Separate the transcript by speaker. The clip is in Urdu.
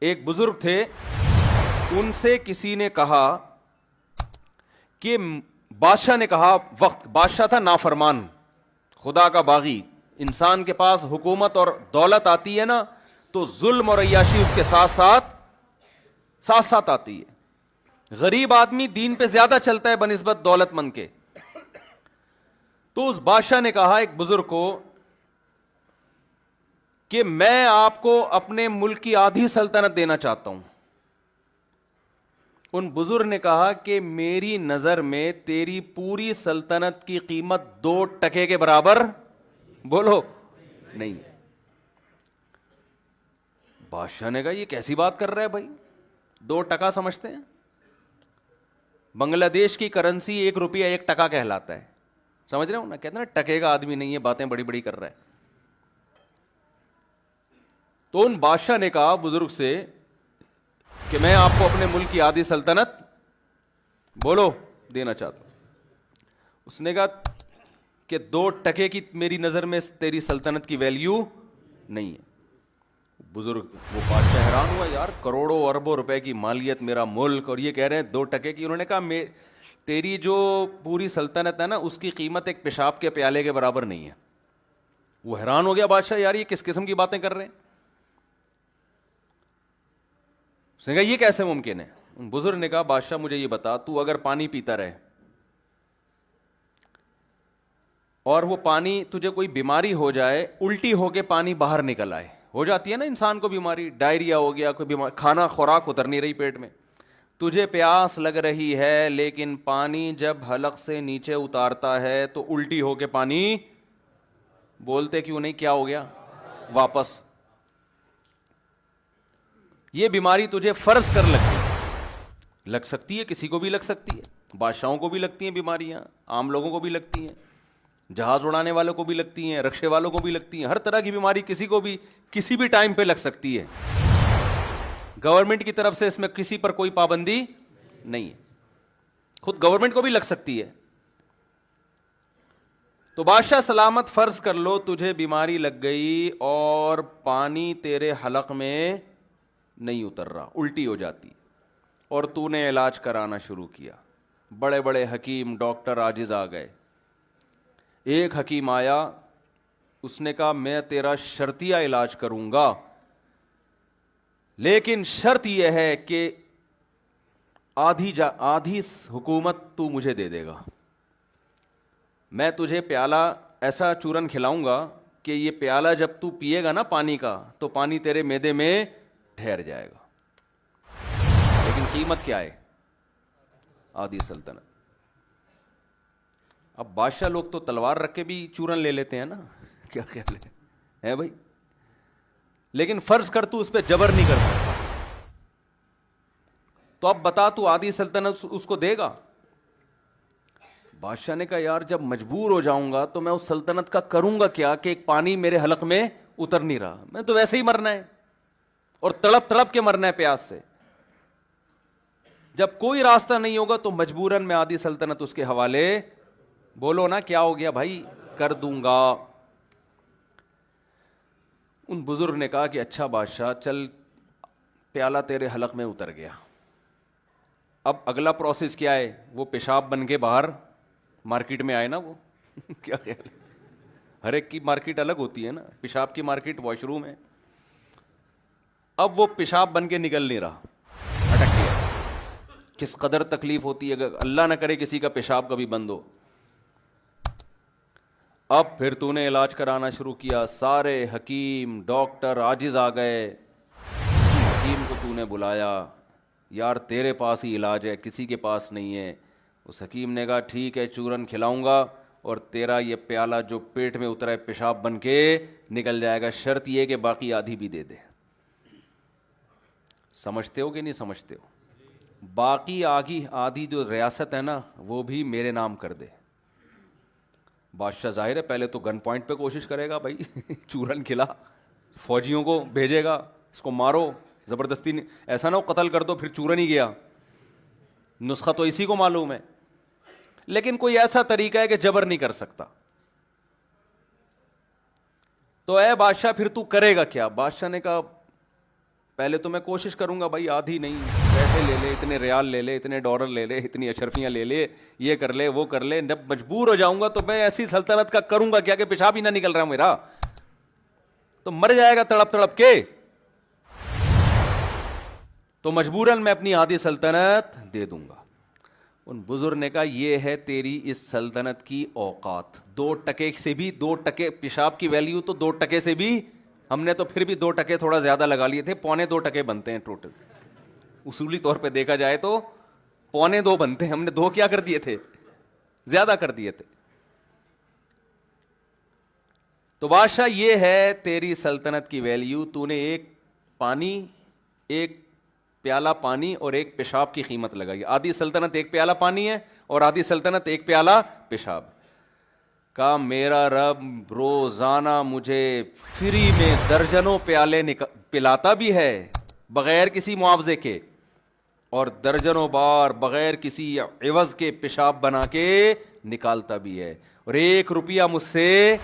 Speaker 1: ایک بزرگ تھے, ان سے کسی نے کہا کہ بادشاہ نے کہا, وقت بادشاہ تھا نافرمان, خدا کا باغی. انسان کے پاس حکومت اور دولت آتی ہے نا تو ظلم اور عیاشی اس کے ساتھ ساتھ آتی ہے. غریب آدمی دین پہ زیادہ چلتا ہے بنسبت دولت مند کے. تو اس بادشاہ نے کہا ایک بزرگ کو کہ میں آپ کو اپنے ملک کی آدھی سلطنت دینا چاہتا ہوں. ان بزرگ نے کہا کہ میری نظر میں تیری پوری سلطنت کی قیمت 2 ٹکے کے برابر, بولو, نہیں. بادشاہ نے کہا یہ کیسی بات کر رہا ہے بھائی, 2 ٹکا سمجھتے ہیں؟ بنگلہ دیش کی کرنسی 1 روپیہ 1 ٹکا کہلاتا ہے, سمجھ رہے ہو نا, کہتے ہیں نا ٹکے کا آدمی نہیں ہے, باتیں بڑی بڑی کر رہا ہے. تو ان بادشاہ نے کہا بزرگ سے کہ میں آپ کو اپنے ملک کی آدھی سلطنت, بولو, دینا چاہتا ہوں. اس نے کہا کہ 2 ٹکے کی میری نظر میں تیری سلطنت کی ویلیو نہیں ہے. بزرگ وہ بادشاہ حیران ہوا, یار کروڑوں اربوں روپے کی مالیت میرا ملک, اور یہ کہہ رہے ہیں 2 ٹکے کی. انہوں نے کہا تیری جو پوری سلطنت ہے نا اس کی قیمت ایک پیشاب کے پیالے کے برابر نہیں ہے. وہ حیران ہو گیا بادشاہ, یار یہ کس قسم کی باتیں کر رہے ہیں. اس نے کہا یہ کیسے ممکن ہے. بزرگ نے کہا بادشاہ مجھے یہ بتا, تو اگر پانی پیتا رہے اور وہ پانی تجھے کوئی بیماری ہو جائے, الٹی ہو کے پانی باہر نکل آئے, ہو جاتی ہے نا انسان کو بیماری, ڈائریا ہو گیا, کوئی بیماری, کھانا خوراک اتر نہیں رہی پیٹ میں, تجھے پیاس لگ رہی ہے لیکن پانی جب حلق سے نیچے اتارتا ہے تو الٹی ہو کے پانی, بولتے کیوں نہیں, کیا ہو گیا, واپس. یہ بیماری تجھے فرض کر لگ سکتی ہے, کسی کو بھی لگ سکتی ہے, بادشاہوں کو بھی لگتی ہیں بیماریاں, عام لوگوں کو بھی لگتی ہیں, جہاز اڑانے والوں کو بھی لگتی ہیں, رکشے والوں کو بھی لگتی ہیں, ہر طرح کی بیماری کسی کو بھی کسی بھی ٹائم پہ لگ سکتی ہے. گورنمنٹ کی طرف سے اس میں کسی پر کوئی پابندی نہیں ہے, خود گورنمنٹ کو بھی لگ سکتی ہے. تو بادشاہ سلامت فرض کر لو تجھے بیماری لگ گئی اور پانی تیرے حلق میں نہیں اتر رہا, الٹی ہو جاتی, اور تو نے علاج کرانا شروع کیا. بڑے بڑے حکیم ڈاکٹر عاجز آ گئے. ایک حکیم آیا, اس نے کہا میں تیرا شرطیہ علاج کروں گا, لیکن شرط یہ ہے کہ آدھی حکومت تو مجھے دے دے گا. میں تجھے پیالہ ایسا چورن کھلاؤں گا کہ یہ پیالہ جب تو پیے گا نا پانی کا تو پانی تیرے معدے میں ٹھہر جائے گا, لیکن قیمت کیا ہے, آدھی سلطنت. اب بادشاہ لوگ تو تلوار رکھ کے بھی چورن لے لیتے ہیں نا, کیا خیال ہے بھائی, لیکن فرض کر تو اس پہ جبر نہیں کر سکتا, تو اب بتا تو آدھی سلطنت اس کو دے گا. بادشاہ نے کہا یار جب مجبور ہو جاؤں گا تو میں اس سلطنت کا کروں گا کیا, کہ ایک پانی میرے حلق میں اتر نہیں رہا, میں تو ویسے ہی مرنا ہے اور تڑپ تڑپ کے مرنا ہے پیاس سے. جب کوئی راستہ نہیں ہوگا تو مجبوراً میں آدھی سلطنت اس کے حوالے, بولو نا کیا ہو گیا بھائی, کر دوں گا. ان بزرگ نے کہا کہ اچھا بادشاہ چل, پیالہ تیرے حلق میں اتر گیا, اب اگلا پروسیس کیا ہے, وہ پیشاب بن کے باہر مارکیٹ میں آئے نا وہ کیا خیال ہے, ہر ایک کی مارکیٹ الگ ہوتی ہے نا, پیشاب کی مارکیٹ واش روم ہے. اب وہ پیشاب بن کے نکل نہیں رہا, اٹک گیا. کس قدر تکلیف ہوتی ہے, اگر اللہ نہ کرے کسی کا پیشاب کبھی بند ہو. اب پھر تو نے علاج کرانا شروع کیا, سارے حکیم ڈاکٹر عاجز آ گئے. حکیم کو تو نے بلایا, یار تیرے پاس ہی علاج ہے, کسی کے پاس نہیں ہے. اس حکیم نے کہا ٹھیک ہے چورن کھلاؤں گا اور تیرا یہ پیالہ جو پیٹ میں اترا ہے پیشاب بن کے نکل جائے گا, شرط یہ کہ باقی آدھی بھی دے دے. سمجھتے ہو کہ نہیں سمجھتے ہو؟ باقی آدھی جو ریاست ہے نا وہ بھی میرے نام کر دے. بادشاہ ظاہر ہے پہلے تو گن پوائنٹ پہ کوشش کرے گا بھائی چورن کھلا, فوجیوں کو بھیجے گا, اس کو مارو زبردستی, ایسا نہ ہو قتل کر دو پھر چورن ہی گیا, نسخہ تو اسی کو معلوم ہے. لیکن کوئی ایسا طریقہ ہے کہ جبر نہیں کر سکتا. تو اے بادشاہ پھر تو کرے گا کیا؟ بادشاہ نے کہا پہلے تو میں کوشش کروں گا بھائی آدھی نہیں، پیسے لے لے، اتنے ریال لے لے، اتنے ڈالر لے لے، اتنی اشرفیاں لے لے، یہ کر لے وہ کر لے. جب مجبور ہو جاؤں گا تو میں ایسی سلطنت کا کروں گا کیا کہ پیشاب ہی نہ نکل رہا میرا، تو مر جائے گا تڑپ تڑپ کے. تو مجبوراً میں اپنی آدھی سلطنت دے دوں گا. ان بزرگ نے کہا یہ ہے تیری اس سلطنت کی اوقات. 2% سے بھی 2% پیشاب کی ویلیو تو 2% سے بھی، ہم نے تو پھر بھی 2% تھوڑا زیادہ لگا لیے تھے، 2.25% بنتے ہیں ٹوٹل. اصولی طور پہ دیکھا جائے تو 2.25 بنتے ہیں، ہم نے 2 کیا کر دیے تھے، زیادہ کر دیے تھے. تو بادشاہ یہ ہے تیری سلطنت کی ویلیو، تو نے ایک پیالہ پانی اور ایک پیشاب کی قیمت لگائی. آدھی سلطنت ایک پیالہ پانی ہے اور آدھی سلطنت ایک پیالہ پیشاب. کہا میرا رب روزانہ مجھے فری میں درجنوں پیالے پلاتا بھی ہے بغیر کسی معاوضے کے، اور درجنوں بار بغیر کسی عوض کے پیشاب بنا کے نکالتا بھی ہے، اور 1 روپیہ مجھ سے